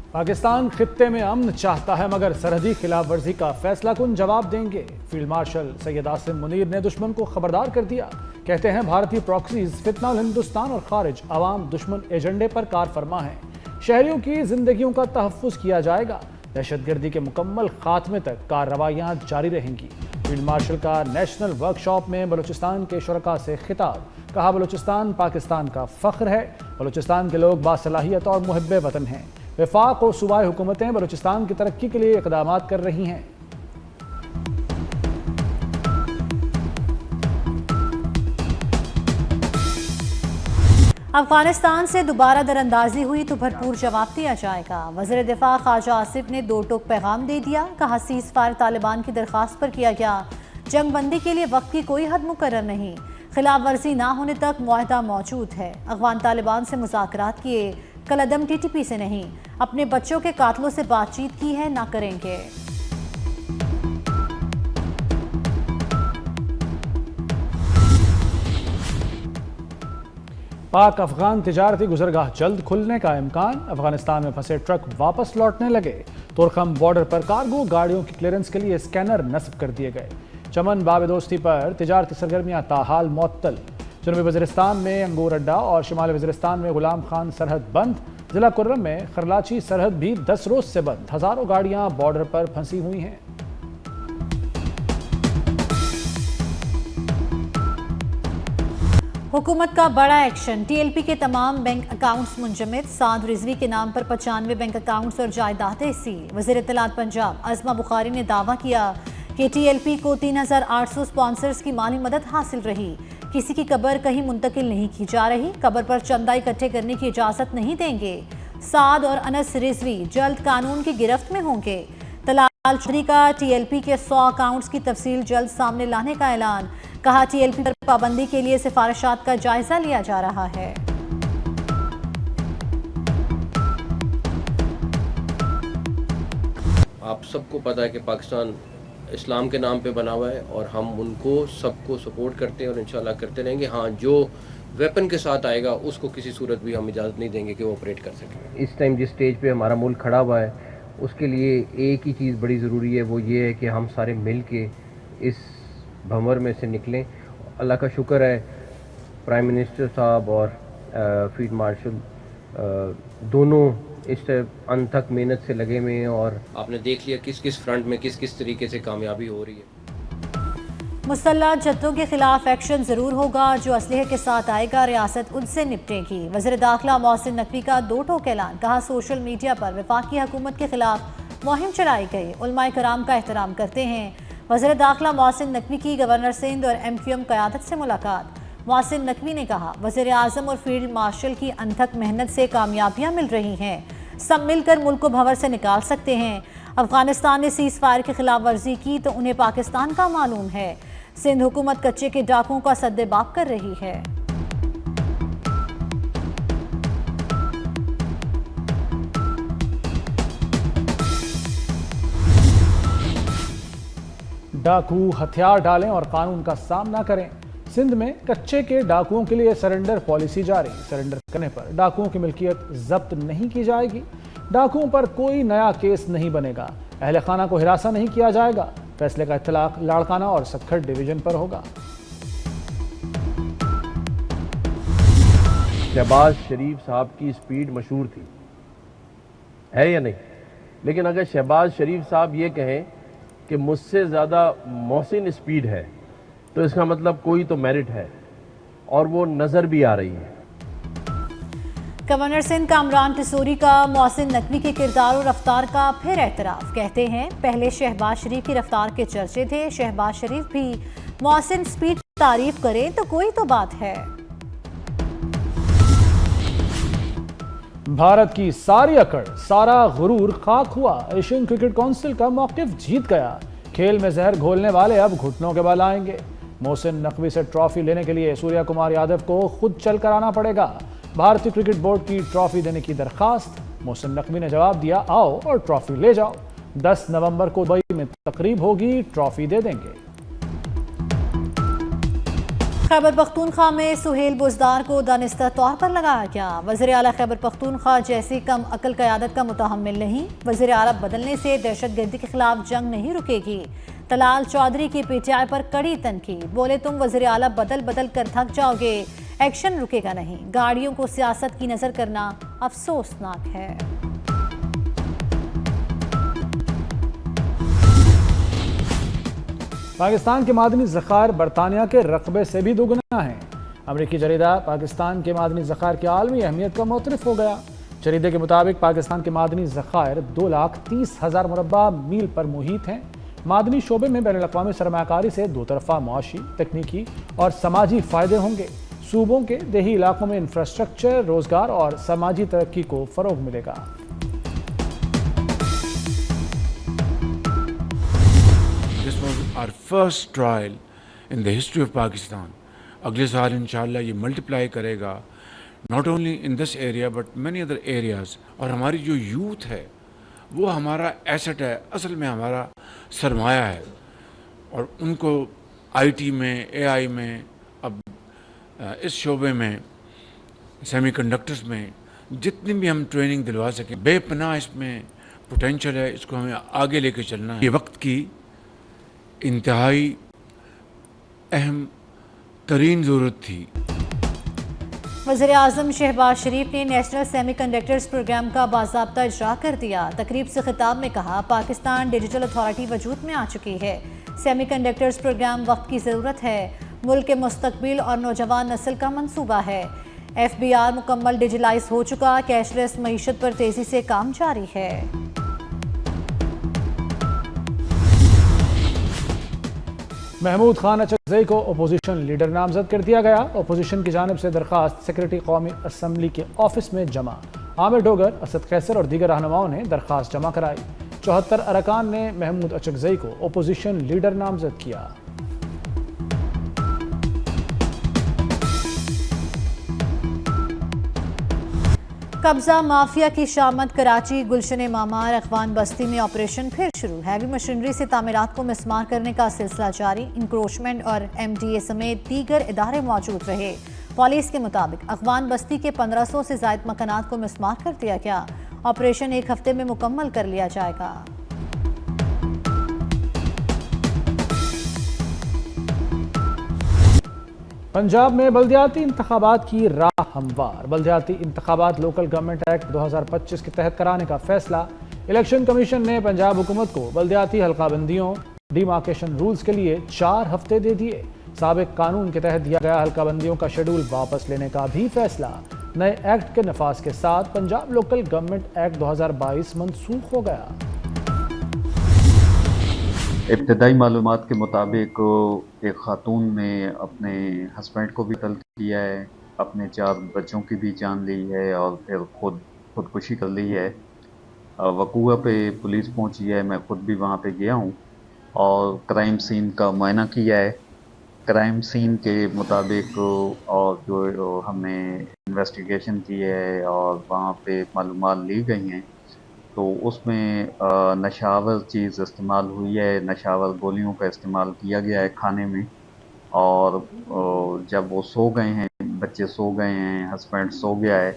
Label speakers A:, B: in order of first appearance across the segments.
A: पाकिस्तान खित्ते में अमन चाहता है मगर सरहदी खिलाफ वर्जी का फैसला कुन जवाब देंगे। फील्ड मार्शल सैयद आसिम मुनीर ने दुश्मन को खबरदार कर दिया। कहते हैं भारतीय प्रॉक्सीज फितना हिंदुस्तान और खारिज अवाम दुश्मन एजेंडे पर कार फरमा है। शहरियों की जिंदगियों का तहफ्फुज किया जाएगा। दहशतगर्दी के मुकम्मल खात्मे तक कार्रवाइयाँ जारी रहेंगी। फील्ड मार्शल का नेशनल वर्कशॉप में बलूचिस्तान के शुरका से खिताब। कहा, बलूचिस्तान पाकिस्तान का फख्र है। बलूचिस्तान के लोग बासलाहियत और मुहिब्बे वतन हैं। वफाक और सूबाई हुकूमतें बलूचिस्तान की तरक्की के लिए इक़दामात कर रही हैं।
B: अफगानिस्तान से दोबारा दरअंदाजी हुई तो भरपूर जवाब दिया जाएगा। वज़ीर दिफा ख्वाजा आसिफ ने दो टोक पैगाम दे दिया। कहा, सीज़ फायर तालिबान की दरख्वास्त पर किया गया। जंग बंदी के लिए वक्त की कोई हद मुकर्रर नहीं। खिलाफ वर्जी ना होने तक मुआहदा मौजूद है। अफगान तालिबान से मुज़ाकरात किए, कलअदम TTP से नहीं। अपने बच्चों के कातलों से बातचीत की है, ना करेंगे।
A: पाक अफगान तिजारती गुजरगाह जल्द खुलने का इम्कान। अफगानिस्तान में फंसे ट्रक वापस लौटने लगे। तुरखम बॉर्डर पर कार्गो गाड़ियों की क्लियरेंस के लिए स्कैनर नस्ब कर दिए गए। चमन बाब दोस्ती पर तिजारती सरगर्मियां ताहाल मुअत्तल। जनूबी वज़ीरिस्तान में अंगूर अड्डा और शिमाली वज़ीरिस्तान में गुलाम खान सरहद बंद। जिला कुर्रम में खरलाची सरहद भी 10 रोज से बंद। हजारों गाड़ियां बॉर्डर पर फंसी हुई हैं।
B: हुकूमत का बड़ा एक्शन। TLP के तमाम बैंक अकाउंट्स मुंजमद। साद रिजवी के नाम पर 95 बैंक अकाउंट्स और जायदादें सील। वज़ीर इत्तलात पंजाब अज़मा बुखारी ने दावा किया कि TLP को 3800 स्पॉन्सर्स की माली मदद हासिल रही। किसी की कब्र कहीं मुंतकिल नहीं की जा रही। कब्र पर चंदा इकट्ठे करने की इजाज़त नहीं देंगे। साद और अनस रिजवी जल्द कानून की गिरफ्त में होंगे। तलाल चौधरी का TLP के 100 अकाउंट्स की तफसील जल्द सामने लाने का ऐलान। कहा, TLP पर पाबंदी के लिए सिफारिशात का जायजा लिया जा रहा है।
C: आप सबको पता है कि पाकिस्तान इस्लाम के नाम पे बना हुआ है और हम उनको सबको सपोर्ट करते हैं और इंशाल्लाह करते रहेंगे। हाँ, जो वेपन के साथ आएगा उसको किसी सूरत भी हम इजाज़त नहीं देंगे कि वो ऑपरेट कर सके। इस टाइम जिस स्टेज पे हमारा मुल्क खड़ा हुआ है उसके लिए एक ही चीज़ बड़ी ज़रूरी है, वो ये है कि हम सारे मिल के इस भंवर में से निकलें। अल्लाह का शुक्र है, प्राइम मिनिस्टर साहब और फील्ड मार्शल दोनों इस अंत तक मेहनत से लगे हुए हैं और आपने देख लिया किस किस फ्रंट में किस किस तरीके से कामयाबी हो रही है।
B: मुसल्लह जत्थों के खिलाफ एक्शन जरूर होगा। जो असलहे के साथ आएगा रियासत उनसे निपटेगी। वज़ीर दाखिला मोहसिन नकवी का दो टोक ऐलान। कहा, सोशल मीडिया पर वफाकी हुकूमत के खिलाफ मुहिम चलाई गई। उलमाए कराम का एहतराम करते हैं। वज़ीर दाखिला मोहसिन नकवी की गवर्नर सिंध और MQM क़यादत से मुलाकात। मोहसिन नकवी ने कहा, वज़ीर आज़म और फील्ड मार्शल की अनथक मेहनत से कामयाबियाँ मिल रही हैं। सब मिलकर मुल्क को भंवर से निकाल सकते हैं। अफगानिस्तान ने सीज़ फायर की खिलाफ वर्जी की तो उन्हें पाकिस्तान का मालूम है। सिंध हुकूमत कच्चे के डाकुओं का सद्देबाप कर रही है।
A: डाकू हथियार डालें और कानून का सामना करें। सिंध में कच्चे के डाकुओं के लिए सरेंडर पॉलिसी जारी। सरेंडर करने पर डाकुओं की मिल्कियत जब्त नहीं की जाएगी। डाकुओं पर कोई नया केस नहीं बनेगा। अहले खाना को हिरासा नहीं किया जाएगा। फैसले का इत्तलाक लाड़काना और सक्खर डिवीजन पर होगा।
D: शहबाज शरीफ साहब की स्पीड मशहूर थी, है या नहीं? लेकिन अगर शहबाज शरीफ साहब ये कहें कि मुझसे ज़्यादा मोहसिन स्पीड है तो इसका मतलब कोई तो मेरिट है और वो नज़र भी आ रही है।
B: गवर्नर सिंध कामरान टिसोरी का मोहसिन नकवी के किरदार और रफ्तार का फिर एतराफ़। कहते हैं, पहले शहबाज शरीफ की रफ्तार के चर्चे थे, शहबाज शरीफ भी मोहसिन स्पीड तारीफ करें तो कोई तो बात है।
A: भारत की सारी अकड़, सारा गुरूर खाक हुआ। एशियन क्रिकेट काउंसिल का मौक़िफ़ जीत गया। खेल में जहर घोलने वाले अब घुटनों के बल आएंगे। मोहसिन नकवी से ट्रॉफी लेने के लिए सूर्या कुमार यादव को खुद चल कर आना पड़ेगा। भारतीय क्रिकेट बोर्ड की ट्रॉफी देने की दरखास्त। मोहसिन नकवी ने जवाब दिया, आओ और ट्रॉफी ले जाओ। 10 नवंबर को दुबई में तकरीब होगी, ट्रॉफी दे देंगे।
B: खैबर पख्तूनख्वा में सुहेल बुजदार को दानिस्ता तौर पर लगाया गया। वज़ीर आला खैबर पख्तूनख्वा जैसी कम अकल क़यादत का मुतहम्मिल नहीं। वज़ीर आला बदलने से दहशतगर्दी के खिलाफ जंग नहीं रुकेगी। तलाल चौधरी की PTI पर कड़ी तनकीद, बोले तुम वज़ीर आला बदल बदल कर थक जाओगे, एक्शन रुकेगा नहीं। गाड़ियों को सियासत की नज़र करना अफसोसनाक है।
A: पाकिस्तान के मादनी ज़खायर बरतानिया के रकबे से भी दोगुना हैं। अमरीकी जरीदा पाकिस्तान के मादनी ज़खायर की आलमी अहमियत का मुतरफ हो गया। जरीदे के मुताबिक पाकिस्तान के मादनी ज़खायर 2,30,000 मुरब्बा मील पर मुहित हैं। मादनी शोबे में बैनुल-अक़वामी सरमायाकारी से दो तरफ़ा मुआशी, तकनीकी और समाजी फ़ायदे होंगे। सूबों के देही इलाकों में इंफ्रास्ट्रक्चर, रोज़गार और समाजी तरक्की को फ़रोग़ मिलेगा।
E: This was our first trial in the history of Pakistan. अगले साल इंशाअल्लाह ये मल्टीप्लाई करेगा, not only in this area but many other areas. और हमारी जो यूथ है वो हमारा एसेट है, असल में हमारा सरमाया है। और उनको IT में, AI में, अब इस शोबे में, सेमीकंडक्टर्स में जितनी भी हम ट्रेनिंग दिलवा सकें, बेपनाह इसमें पोटेंशियल है। इसको हमें आगे लेके चलना है। ये वक्त की इंतहाई अहम तरीन ज़रूरत थी।
B: वज़ीर आज़म शहबाज शरीफ ने नेशनल सेमीकंडक्टर्स प्रोग्राम का बाज़ाब्ता इजरा कर दिया। तकरीब से खिताब में कहा, पाकिस्तान डिजिटल अथॉरिटी वजूद में आ चुकी है। सेमीकंडक्टर्स प्रोग्राम वक्त की ज़रूरत है, मुल्क के मुस्तकबिल और नौजवान नस्ल का मंसूबा है। FBR मुकम्मल डिजिटलाइज हो चुका, कैशलेस मईशत पर तेज़ी से काम जारी है।
A: महमूद खान अचकज़ई को अपोजिशन लीडर नामजद कर दिया गया। अपोजिशन की जानिब से दरख्वास्त सेक्रेटरी कौमी असम्बली के ऑफिस में जमा। आमिर डोगर, असद कैसर और दीगर रहनुमाओं ने दरख्वास्त जमा कराई। 74 अरकान ने महमूद अचकज़ई को अपोजिशन लीडर नामजद किया।
B: कब्जा माफिया की शामत कराची गुलशन मामार अखवान बस्ती में ऑपरेशन फिर शुरू। हैवी मशीनरी से तामीरात को मिसमार करने का सिलसिला जारी। इंक्रोचमेंट और MDA समेत दीगर इदारे मौजूद रहे। पुलिस के मुताबिक अखवान बस्ती के 1500 से ज़ायद मकानात को मिसमार कर दिया गया। ऑपरेशन 1 हफ्ते में मुकम्मल कर लिया जाएगा।
A: पंजाब में बल्दियाती इंतखाबात की राह हमवार। बल्दियाती इंतखाबात लोकल गवर्नमेंट एक्ट 2025 के तहत कराने का फैसला। इलेक्शन कमीशन ने पंजाब हुकूमत को बल्दियाती हल्काबंदियों, डिमार्केशन रूल्स के लिए 4 हफ्ते दे दिए। साबिक कानून के तहत दिया गया हल्काबंदियों का शेड्यूल वापस लेने का भी फैसला। नए एक्ट के नफाज के साथ पंजाब लोकल गवर्नमेंट एक्ट 2022 मनसूख हो गया।
F: इब्तदाई मालूमात के मुताबिक एक खातून ने अपने हस्बैंड को भी कत्ल किया है, अपने 4 बच्चों की भी जान ली है और फिर खुदकुशी कर ली है। वकूआ पे पुलिस पहुंची है, मैं खुद भी वहां पे गया हूं और क्राइम सीन का मुआयना किया है। क्राइम सीन के मुताबिक और जो हमने इन्वेस्टिगेशन की है और वहाँ पे मालूमात ली गई हैं, तो उसमें नशावर चीज़ इस्तेमाल हुई है, नशावर गोलियों का इस्तेमाल किया गया है खाने में। और जब वो सो गए हैं, बच्चे सो गए हैं, हस्बैंड सो गया है,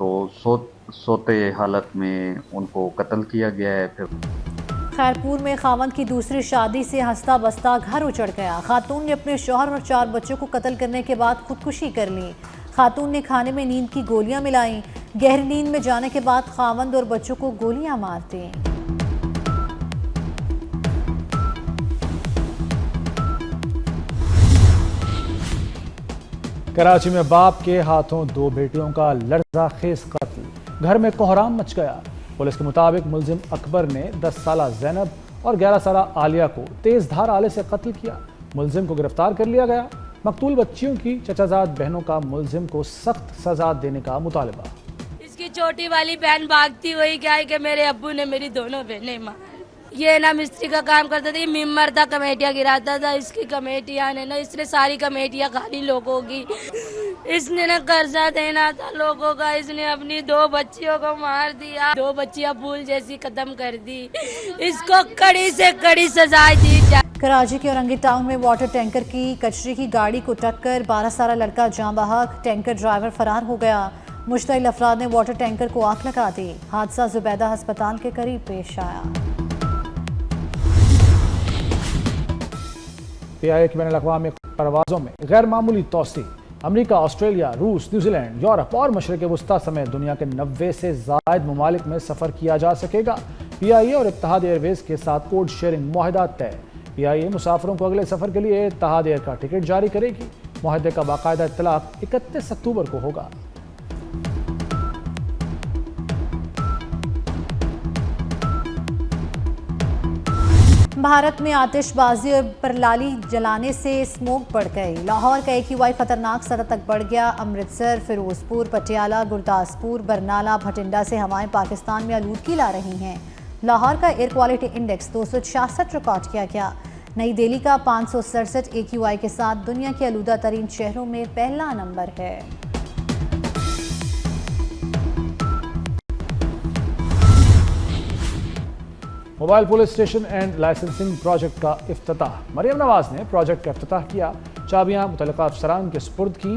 F: तो सोते हालत में उनको कत्ल किया गया है। फिर
B: खैरपुर में खावंद की दूसरी शादी से हंसता बसता घर उजड़ गया। खातून ने अपने शौहर और 4 बच्चों को कत्ल करने के बाद खुदकुशी कर ली। खातून ने खाने में नींद की गोलियां मिलाई। गहरी नींद में जाने के बाद खावंद और बच्चों को गोलियां मार दी।
A: कराची में बाप के हाथों 2 बेटियों का लर्ज़ाखेज़ कत्ल। घर में कोहराम मच गया। पुलिस के मुताबिक मुलजिम अकबर ने 10 साला ज़ैनब और 11 साला आलिया को तेज धार आले से कत्ल किया। मुलजिम को गिरफ्तार कर लिया गया। मकतूल बच्चियों की चचाजाद बहनों का मुलजिम को सख्त सजा देने का मुतालबा।
G: इसकी छोटी वाली बहन भागती हुई क्या है कि मेरे अब्बू ने मेरी दोनों बहनें मार। ये ना मिस्त्री का काम करता था, ये मिम्बर था, कमेटियाँ गिराता था। इसकी कमेटियाँ ने ना, इसने सारी कमेटियाँ खाली लोगों की। इसने ना कर्जा देना था लोगों का, इसने अपनी 2 बच्चियों को मार दिया। 2 बच्चियाँ फूल जैसी खत्म कर दी। इसको कड़ी से कड़ी सजा दी जाए।
B: कराची के औरंगी टाउन में वाटर टैंकर की कचरे की गाड़ी को टक्कर, 12 साला लड़का जाँ बहक, टैंकर ड्राइवर फरार हो गया। मुश्तइल अफराद ने वाटर टैंकर को आग लगा दी। हादसा जुबैदा अस्पताल के करीब पेश आया।
A: PIA की बैनुल-अक़वामी परवाज़ों में गैर मामूली तोसी। अमरीका, ऑस्ट्रेलिया, रूस, न्यूजीलैंड, यूरोप और मशरिक़ वस्ता समेत दुनिया के 90 से ज़ायद ममालिक में सफ़र किया जा सकेगा। PIA और इत्तेहाद एयरवेज़ के साथ कोड शेयरिंग मुआहदा तय। PIA मुसाफिरों को अगले सफ़र के लिए इत्तेहाद एयर का टिकट जारी करेगी। मुआहदे का बाकायदा इत्तलाक 31 अक्टूबर को होगा।
B: भारत में आतिशबाजी और परलाली जलाने से स्मोक बढ़ गई। लाहौर का AQI खतरनाक सतह तक बढ़ गया। अमृतसर, फिरोजपुर, पटियाला, गुरदासपुर, बरनाला, भटिंडा से हवाएं पाकिस्तान में आलूदगी ला रही हैं। लाहौर का एयर क्वालिटी इंडेक्स 266 रिकॉर्ड किया गया। नई दिल्ली का 567 AQI के साथ दुनिया के आलूदा तरीन शहरों में पहला नंबर है।
A: Mobile police station and licensing project का इफ्तिताह। मरियम नवाज ने प्रोजेक्ट का इफ्तिताह किया। चाबियां मुतल्लिका अफसरान के सुपुर्द की।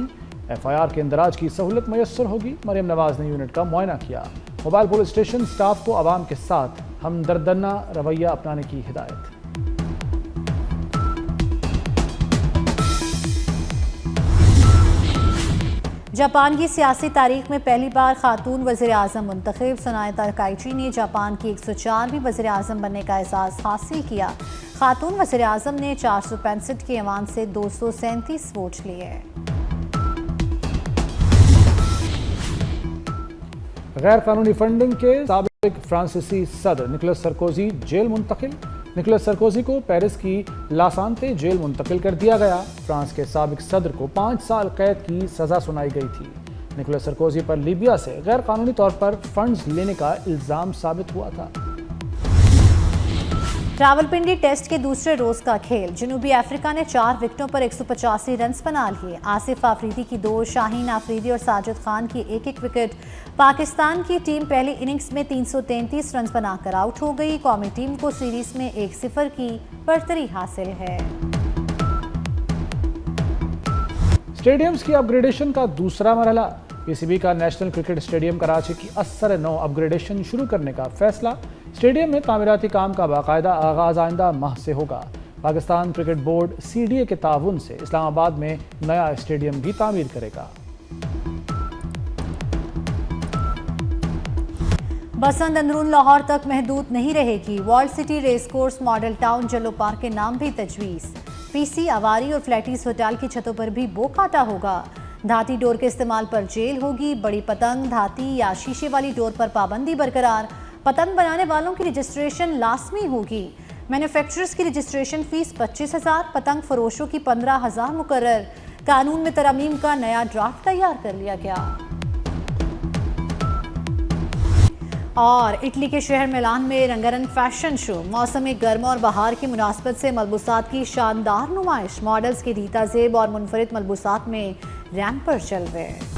A: FIR के इंदराज की सहूलत मैसर होगी। मरियम नवाज ने यूनिट का मुआयना किया। मोबाइल पुलिस स्टेशन स्टाफ को आवाम के साथ हमदर्दना रवैया अपनाने की हिदायत।
B: जापान की सियासी तारीख में पहली बार खातून वज़ीर आज़म मुंतखब। सनाए ताकाइची ने जापान की 104वीं वज़ीर आज़म बनने का एहसास हासिल किया। खातून वज़ीर आज़म ने 465 के ऐवान से 237 वोट लिए।
A: गैर कानूनी फंडिंग के साबिक फ्रांसीसी सदर निकोलस सरकोजी जेल मुंतकिल। निकोलस सरकोजी को पेरिस की लासांते जेल मुंतकिल कर दिया गया। फ्रांस के साबिक सदर को 5 साल कैद की सजा सुनाई गई थी। निकोलस सरकोजी पर लीबिया से गैर कानूनी तौर पर फंड्स लेने का इल्जाम साबित हुआ था।
B: रावलपिंडी टेस्ट के दूसरे रोज का खेल। जनूबी अफ्रीका ने 4 विकेटों पर 185 रन बना लिए। आसिफ आफरीदी की 2, शाहीन आफरीदी और साजिद खान की 1-1 विकेट। पाकिस्तान की टीम पहली इनिंग्स में 333 रन बनाकर आउट हो गई। कौमी टीम को सीरीज में 1-0 की बढ़तरी हासिल है।
A: स्टेडियम्स की अपग्रेडेशन का दूसरा मरहला। PCB का नेशनल क्रिकेट स्टेडियम कराची की असर नौ अपग्रेडेशन शुरू करने का फैसला। स्टेडियम में तामीराती काम का बाकायदा आगाज आइंदा माह से होगा। पाकिस्तान क्रिकेट बोर्ड CDA के ताउन से इस्लामाबाद में नया स्टेडियम भी तामीर करेगा।
B: बसंत अंदरून लाहौर तक महदूद नहीं रहेगी। World city race course, model town, Jallo park के नाम भी तजवीज़। PC, आवारी और फ्लैटीज होटल की छतों पर भी बो काटा होगा। धाती डोर के इस्तेमाल पर जेल होगी। बड़ी पतंग, धाती या शीशे वाली डोर पर पाबंदी बरकरार। पतंग बनाने वालों की रजिस्ट्रेशन लाजमी होगी। मैन्युफैक्चरर्स की रजिस्ट्रेशन फीस 25,000, पतंग फरोशों की 15,000 मुकर्रर। कानून में तरमीम का नया ड्राफ्ट तैयार कर लिया गया। और इटली के शहर मिलान में रंगारंग फैशन शो। मौसम गर्मा और बहार की मुनासबत से मलबूसात की शानदार नुमाइश। मॉडल्स के रीता जेब और मुनफरिद मलबूसात में रैंप पर चल रहे।